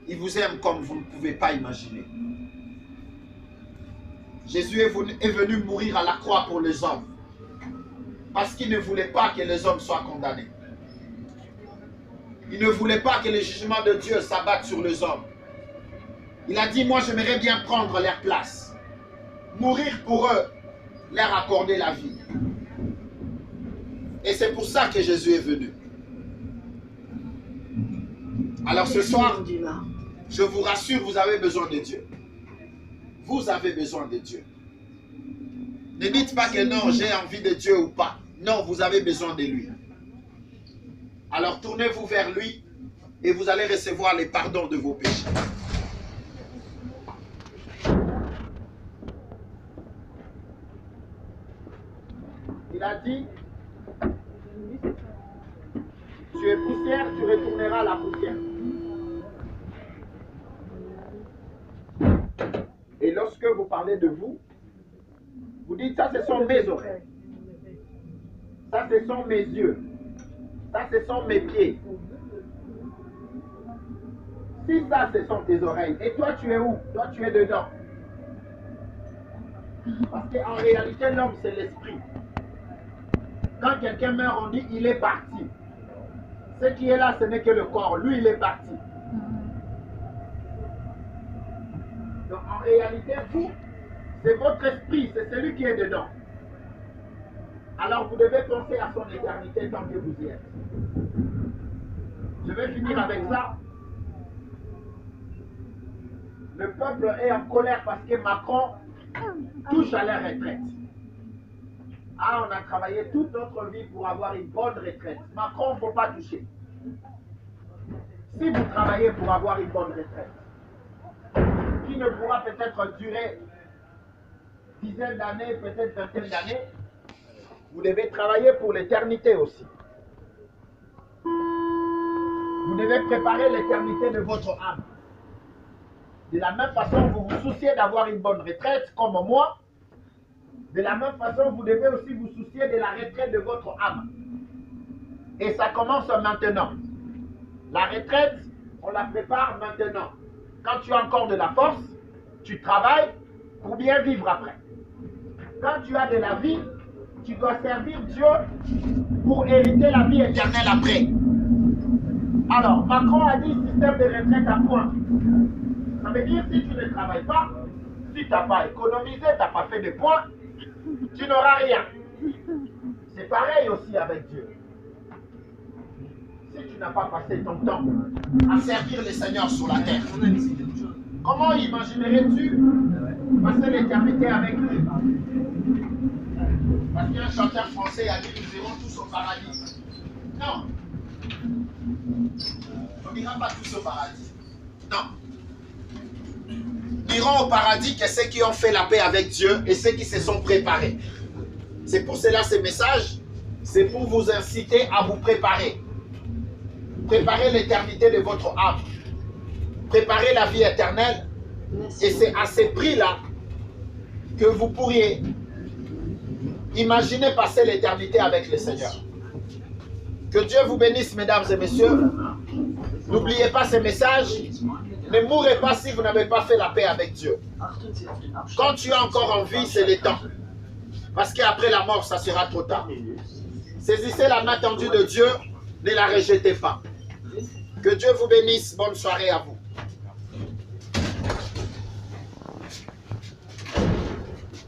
Il vous aime comme vous ne pouvez pas imaginer. Jésus est venu mourir à la croix pour les hommes. Parce qu'il ne voulait pas que les hommes soient condamnés. Il ne voulait pas que le jugement de Dieu s'abatte sur les hommes. Il a dit, moi j'aimerais bien prendre leur place. Mourir pour eux, leur accorder la vie. Et c'est pour ça que Jésus est venu. Alors ce soir, je vous rassure, vous avez besoin de Dieu. Vous avez besoin de Dieu. Ne dites pas que non, j'ai envie de Dieu ou pas. Non, vous avez besoin de lui. Alors tournez-vous vers lui et vous allez recevoir les pardons de vos péchés. Il a dit, tu es poussière, tu retourneras à la poussière. Et lorsque vous parlez de vous, vous dites, ça ce sont mes oreilles. Ça ce sont mes yeux. Ça ce sont mes pieds. Si ça ce sont tes oreilles, et toi tu es où? Toi tu es dedans. Parce qu'en réalité l'homme c'est l'esprit. Quand quelqu'un meurt, on dit il est parti. Ce qui est là, ce n'est que le corps. Lui, il est parti. Donc en réalité, vous, c'est votre esprit, c'est celui qui est dedans. Alors vous devez penser à son éternité tant que vous y êtes. Je vais finir avec ça. Le peuple est en colère parce que Macron touche à la retraite. Ah, on a travaillé toute notre vie pour avoir une bonne retraite. Macron, il ne faut pas toucher. Si vous travaillez pour avoir une bonne retraite, qui ne pourra peut-être durer dizaines d'années, peut-être vingtaine d'années, vous devez travailler pour l'éternité aussi. Vous devez préparer l'éternité de votre âme. De la même façon, vous vous souciez d'avoir une bonne retraite, comme moi. De la même façon, vous devez aussi vous soucier de la retraite de votre âme. Et ça commence maintenant. La retraite, on la prépare maintenant. Quand tu as encore de la force, tu travailles pour bien vivre après. Quand tu as de la vie, tu dois servir Dieu pour hériter la vie éternelle après. Alors, Macron a dit système de retraite à point. Ça veut dire si tu ne travailles pas, si tu n'as pas économisé, tu n'as pas fait de points, tu n'auras rien. C'est pareil aussi avec Dieu. Si tu n'as pas passé ton temps à servir le Seigneur sur la terre, comment imaginerais-tu passer l'éternité avec lui? Parce qu'un chanteur français a dit nous irons tous au paradis. Non. On n'ira pas tous au paradis. Non. Iront au paradis que ceux qui ont fait la paix avec Dieu et ceux qui se sont préparés. C'est pour cela ce message, c'est pour vous inciter à vous préparer. Préparez l'éternité de votre âme. Préparez la vie éternelle. Et c'est à ce prix-là que vous pourriez imaginer passer l'éternité avec le Seigneur. Que Dieu vous bénisse, mesdames et messieurs. N'oubliez pas ce message. Ne mourrez pas si vous n'avez pas fait la paix avec Dieu. Quand tu as encore envie, c'est le temps. Parce qu'après la mort, ça sera trop tard. Saisissez la main tendue de Dieu, ne la rejetez pas. Que Dieu vous bénisse. Bonne soirée à vous.